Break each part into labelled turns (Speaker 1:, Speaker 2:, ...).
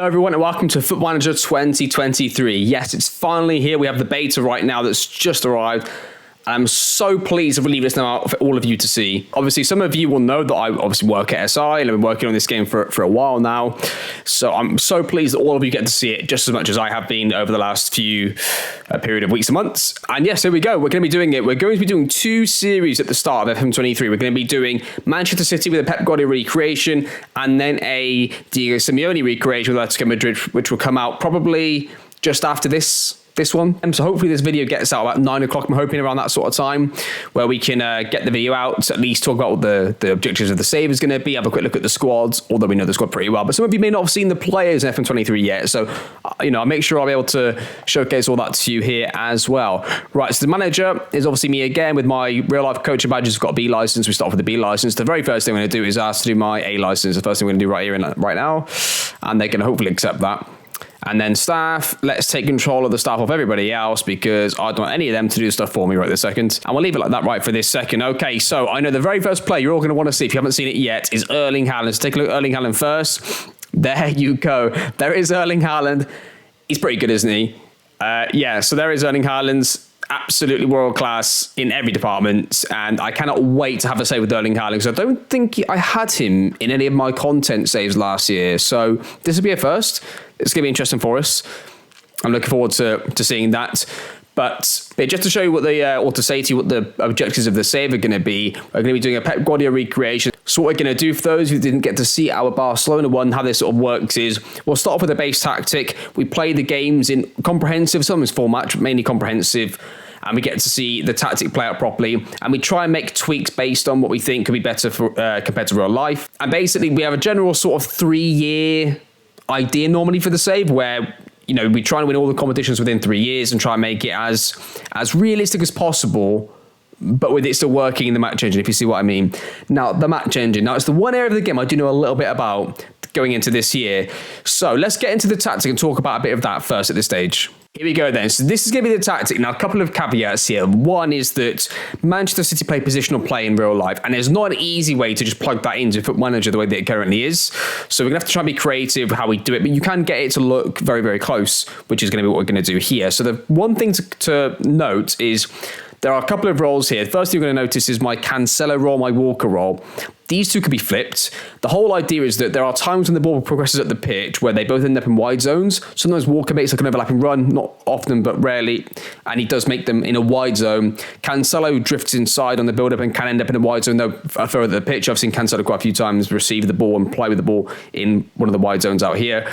Speaker 1: Hello everyone and welcome to Football Manager 2023. Yes, it's finally here. We have the beta right now that's just arrived. I'm so pleased to leave this now out for all of you to see. Obviously, some of you will know that I obviously work at SI and I've been working on this game for a while now. So I'm so pleased that all of you get to see it just as much as I have been over the last few period of weeks and months. And yes, here we go. We're going to be doing it. We're going to be doing two series at the start of FM23. We're going to be doing Manchester City with a Pep Guardiola recreation and then a Diego Simeone recreation with Atletico Madrid, which will come out probably just after this one. And so hopefully this video gets out about 9 o'clock. I'm hoping around that sort of time where we can get the video out, at least talk about what the objectives of the save is going to be, have a quick look at the squads, although we know the squad pretty well. But some of you may not have seen the players in FM23 yet. So, I'll make sure I'll be able to showcase all that to you here as well. Right, so the manager is obviously me again with my real life coaching badges. We've got a B license. We start off with the B license. The very first thing I'm going to do is ask to do my A license. The first thing we're going to do right here and right now. And they're going to hopefully accept that. And then staff, let's take control of the staff of everybody else because I don't want any of them to do stuff for me right this second. And we'll leave it like that right for this second. Okay, so I know the very first player you're all going to want to see, if you haven't seen it yet, is Erling Haaland. So take a look at Erling Haaland first. There you go. There is Erling Haaland. He's pretty good, isn't he? So there is Erling Haaland. Absolutely world class in every department, and I cannot wait to have a say with Erling Haaland because I don't think I had him in any of my content saves last year. So this will be a first. It's going to be interesting for us. I'm looking forward to seeing that. But just to show you what or to say to you what the objectives of the save are going to be, we're going to be doing a Pep Guardiola recreation. So what we're going to do for those who didn't get to see our Barcelona one, how this sort of works is we'll start off with a base tactic. We play the games in comprehensive, sometimes format, mainly comprehensive. And we get to see the tactic play out properly. And we try and make tweaks based on what we think could be better for compared to real life. And basically, we have a general sort of 3-year idea normally for the save where, we try and win all the competitions within 3 years and try and make it as realistic as possible, but with it still working in the match engine, if you see what I mean. Now, the match engine. Now, it's the one area of the game I do know a little bit about going into this year. So let's get into the tactic and talk about a bit of that first at this stage. Here we go then. So this is going to be the tactic. Now, a couple of caveats here. One is that Manchester City play positional play in real life, and there's not an easy way to just plug that into Football Manager the way that it currently is. So we're going to have to try and be creative how we do it, but you can get it to look very, very close, which is going to be what we're going to do here. So the one thing to note is there are a couple of roles here. The first thing you're going to notice is my Cancelo role, my Walker role. These two could be flipped. The whole idea is that there are times when the ball progresses up the pitch where they both end up in wide zones. Sometimes Walker makes like an overlapping run, not often, but rarely, and he does make them in a wide zone. Cancelo drifts inside on the build-up and can end up in a wide zone, though further the pitch. I've seen Cancelo quite a few times receive the ball and play with the ball in one of the wide zones out here.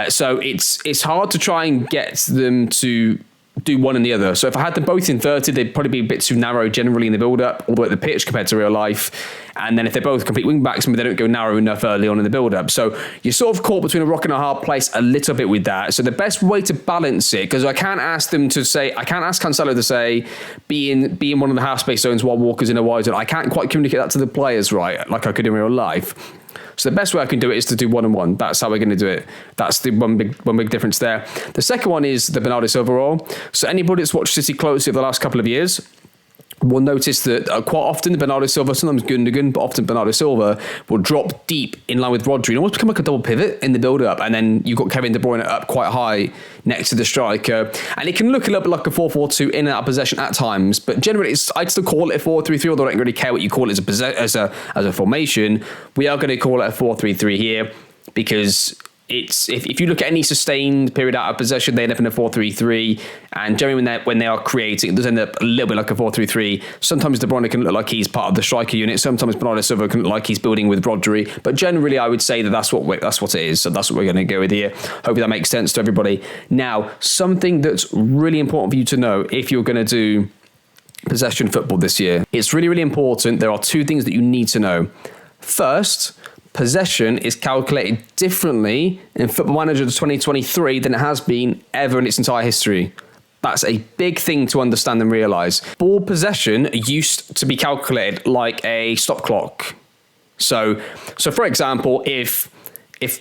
Speaker 1: So it's hard to try and get them to do one and the other. So if I had them both inverted, they'd probably be a bit too narrow generally in the build-up, all the way at the pitch compared to real life. And then if they're both complete wing-backs, maybe they don't go narrow enough early on in the build-up. So you're sort of caught between a rock and a hard place a little bit with that. So the best way to balance it, because I can't ask Cancelo to say, be in one of the half-space zones while Walker's in a wide zone. I can't quite communicate that to the players, right, like I could in real life. So the best way I can do it is to do 1-on-1. That's how we're going to do it. That's the one big difference there. The second one is the Bernardo Silva role. So anybody that's watched City closely over the last couple of years will notice that quite often the Bernardo Silva, sometimes Gundogan, but often Bernardo Silva will drop deep in line with Rodri and almost become like a double pivot in the build-up. And then you've got Kevin De Bruyne up quite high next to the striker. And it can look a little bit like a 4-4-2 in and out of possession at times. But generally, I'd still call it a 4-3-3, although I don't really care what you call it as a formation. We are going to call it a 4-3-3 here because if you look at any sustained period out of possession, they end up in a 4-3-3, and generally when they are creating, it does end up a little bit like a 4-3-3. Sometimes De Bruyne can look like he's part of the striker unit. Sometimes Bernardo Silva can look like he's building with Rodri. But generally, I would say that that's what it is. So that's what we're going to go with here. Hopefully that makes sense to everybody. Now, something that's really important for you to know if you're going to do possession football this year, it's really, really important. There are two things that you need to know. First, possession is calculated differently in Football Manager 2023 than it has been ever in its entire history. That's a big thing to understand and realise. Ball possession used to be calculated like a stop clock. So for example, if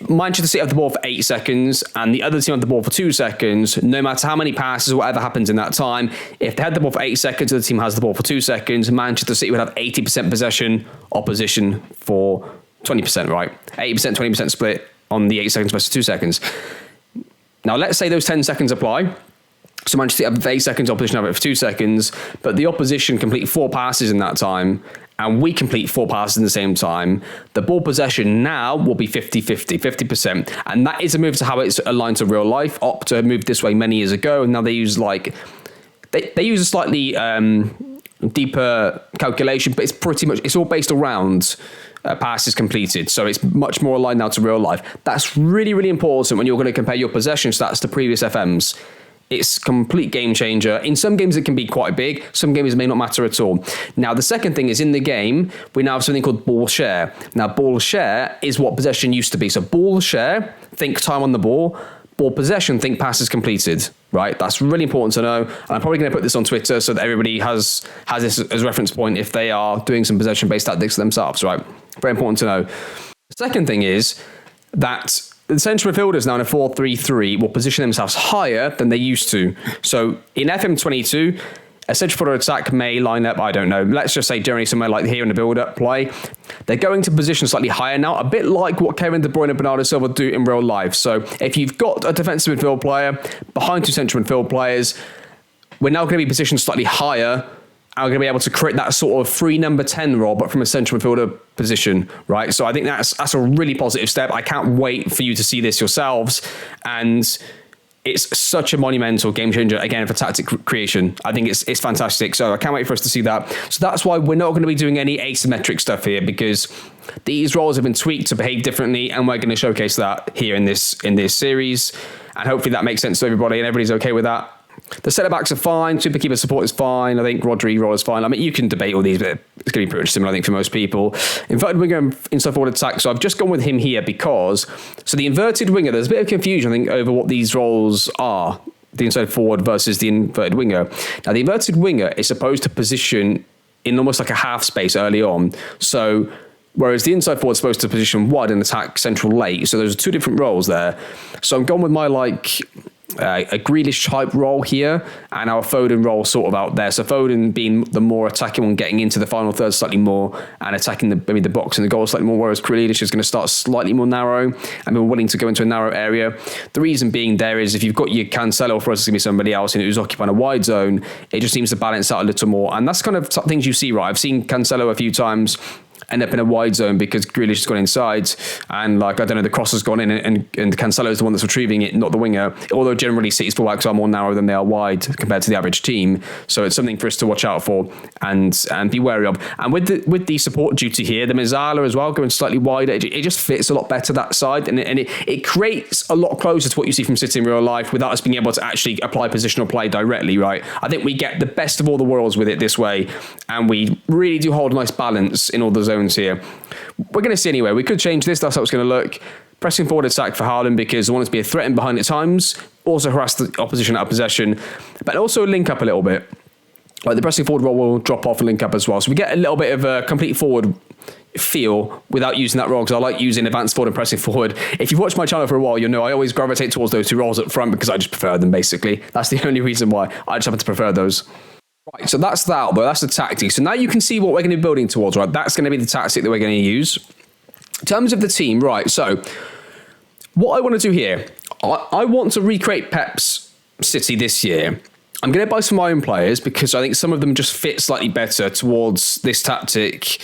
Speaker 1: Manchester City have the ball for 8 seconds and the other team have the ball for 2 seconds, no matter how many passes or whatever happens in that time, if they had the ball for 8 seconds and the team has the ball for 2 seconds, Manchester City would have 80% possession, opposition for 20%, right? 80%, 20% split, on the 8 seconds versus 2 seconds. Now, let's say those 10 seconds apply. So Manchester City have 8 seconds, opposition have it for 2 seconds, but the opposition complete 4 passes in that time, and we complete 4 passes in the same time. The ball possession now will be 50-50, 50%. And that is a move to how it's aligned to real life. Opta moved this way many years ago, and now they use they use a slightly deeper calculation, but it's all based around passes completed. So it's much more aligned now to real life. That's really, really important when you're going to compare your possession stats to previous FMs. It's a complete game changer. In some games, it can be quite big. Some games may not matter at all. Now, the second thing is in the game, we now have something called ball share. Now, ball share is what possession used to be. So ball share, think time on the ball. Ball possession, think passes completed, right? That's really important to know. And I'm probably going to put this on Twitter so that everybody has this as a reference point if they are doing some possession-based tactics themselves, right? Very important to know. The second thing is that the central midfielders now in a 4-3-3 will position themselves higher than they used to. So in FM22, a central forward attack may line up, I don't know, let's just say generally somewhere like here in the build-up play. They're going to position slightly higher now, a bit like what Kevin De Bruyne and Bernardo Silva do in real life. So if you've got a defensive midfield player behind 2 central midfield players, we're now going to be positioned slightly higher. I'm going to be able to create that sort of free number 10 role, but from a central midfielder position, right? So I think that's a really positive step. I can't wait for you to see this yourselves. And it's such a monumental game changer, again, for tactic creation. I think it's fantastic. So I can't wait for us to see that. So that's why we're not going to be doing any asymmetric stuff here, because these roles have been tweaked to behave differently, and we're going to showcase that here in this series. And hopefully that makes sense to everybody and everybody's okay with that. The centre backs are fine. Super keeper support is fine. I think Rodri role is fine. I mean, you can debate all these, but it's going to be pretty much similar, I think, for most people. Inverted winger and inside forward attack. So I've just gone with him here because, so the inverted winger, there's a bit of confusion, I think, over what these roles are. The inside forward versus the inverted winger. Now, the inverted winger is supposed to position in almost like a half space early on. So whereas the inside forward is supposed to position wide and attack central late. So there's 2 different roles there. So I'm gone with my a Grealish type role here, and our Foden role sort of out there. So Foden being the more attacking one, getting into the final third slightly more and attacking maybe the box and the goal slightly more, whereas Grealish is going to start slightly more narrow and we're willing to go into a narrow area. The reason being there is if you've got your Cancelo, for us it's going to be somebody else who's occupying a wide zone, it just seems to balance out a little more. And that's kind of things you see, right? I've seen Cancelo a few times end up in a wide zone because Grealish has gone inside and I don't know, the cross has gone in and Cancelo is the one that's retrieving it, not the winger, although generally City's fullbacks are more narrow than they are wide compared to the average team. So it's something for us to watch out for and be wary of. And with the support duty here, the Mezzala as well going slightly wider, it just fits a lot better that side, and it creates a lot closer to what you see from City in real life without us being able to actually apply positional play directly, right? I think we get the best of all the worlds with it this way, and we really do hold a nice balance in all the zones here. We're going to see anyway. We could change this. That's how it's going to look. Pressing forward attack for Haaland because I want it to be a threat in behind at times. Also harass the opposition out of possession, but also link up a little bit. Like the pressing forward role will drop off and link up as well. So we get a little bit of a complete forward feel without using that role, because I like using advanced forward and pressing forward. If you've watched my channel for a while, you'll know I always gravitate towards those 2 roles up front because I just prefer them, basically. That's the only reason why. I just happen to prefer those. Right, so that's that, but that's the tactic. So now you can see what we're going to be building towards, right? That's going to be the tactic that we're going to use. In terms of the team, right, so what I want to do here, I want to recreate Pep's City this year. I'm going to buy some of my own players because I think some of them just fit slightly better towards this tactic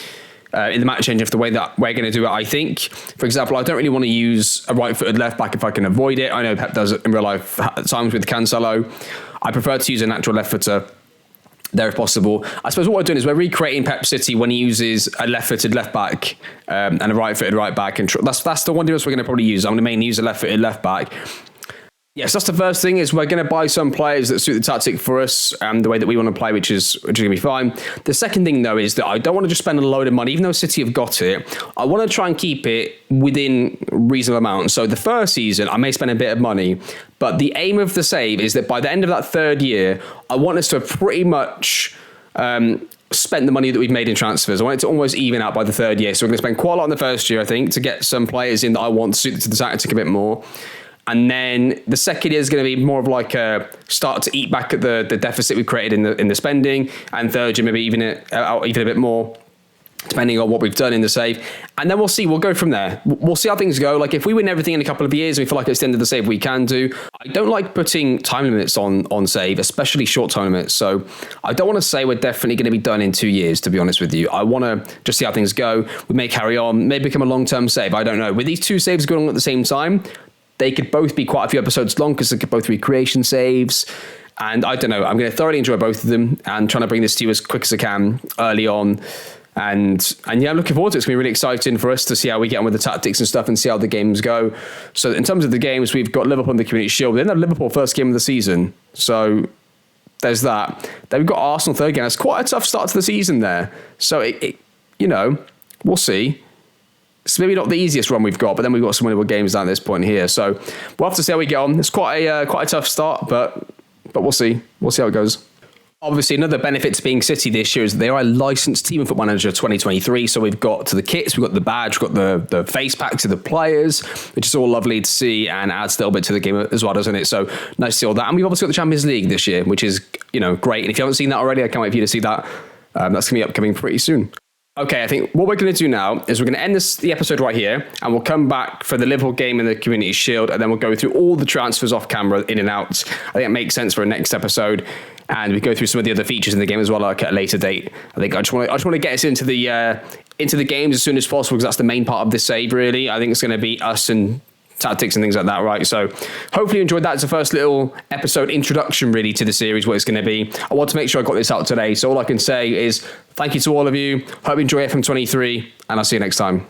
Speaker 1: in the match engine for the way that we're going to do it, I think. For example, I don't really want to use a right-footed left-back if I can avoid it. I know Pep does it in real life at times with Cancelo. I prefer to use a natural left-footer there if possible. I suppose what we're doing is we're recreating Pep City when he uses a left-footed left-back and a right-footed right-back. And that's the one difference we're going to probably use. I'm going to mainly use a left-footed left-back. Yes, that's the first thing, is we're going to buy some players that suit the tactic for us and the way that we want to play, which is going to be fine. The second thing, though, is that I don't want to just spend a load of money. Even though City have got it, I want to try and keep it within reasonable amounts. So the first season, I may spend a bit of money, but the aim of the save is that by the end of that third year, I want us to have pretty much spent the money that we've made in transfers. I want it to almost even out by the third year. So we're going to spend quite a lot in the first year, I think, to get some players in that I want to suit to the tactic a bit more. And then the second year is going to be more of like a start to eat back at the deficit we created in the spending. And third year, maybe even it out even a bit more. depending on what we've done in the save. And then we'll see. We'll go from there. We'll see how things go. Like, if we win everything in a couple of years and we feel like it's the end of the save, we can do. I don't like putting time limits on save, especially short time limits. So I don't want to say we're definitely going to be done in 2 years, to be honest with you. I want to just see how things go. We may carry on, may become a long-term save. I don't know. With these two saves going on at the same time, they could both be quite a few episodes long because they could both be creation saves. And I don't know. I'm going to thoroughly enjoy both of them and trying to bring this to you as quick as I can early on. And yeah, I'm looking forward to it. It's going to be really exciting for us to see how we get on with the tactics and stuff and see how the games go. So in terms of the games, we've got Liverpool in the Community Shield. Then Liverpool first game of the season. So there's that. Then we've got Arsenal third game. It's quite a tough start to the season there. So, we'll see. It's maybe not the easiest run we've got, but then we've got some winnable games down at this point here. So we'll have to see how we get on. It's quite a tough start, but we'll see. We'll see how it goes. Obviously, another benefit to being City this year is that they are a licensed team in Football Manager 2023. So we've got to the kits, we've got the badge, we've got the face packs of the players, which is all lovely to see and adds a little bit to the game as well, doesn't it? So nice to see all that. And we've obviously got the Champions League this year, which is, great. And if you haven't seen that already, I can't wait for you to see that. That's going to be upcoming pretty soon. Okay, I think what we're going to do now is we're going to end the episode right here, and we'll come back for the Liverpool game in the Community Shield, and then we'll go through all the transfers off camera, in and out. I think it makes sense for a next episode, and we go through some of the other features in the game as well, like at a later date. I think I just want to get us into the games as soon as possible, because that's the main part of this save, really. I think it's going to be us and tactics and things like that, right? So hopefully you enjoyed that as a first little episode introduction, really, to the series, what it's going to be. I want to make sure I got this out today. So all I can say is thank you to all of you. Hope you enjoy FM23, and I'll see you next time.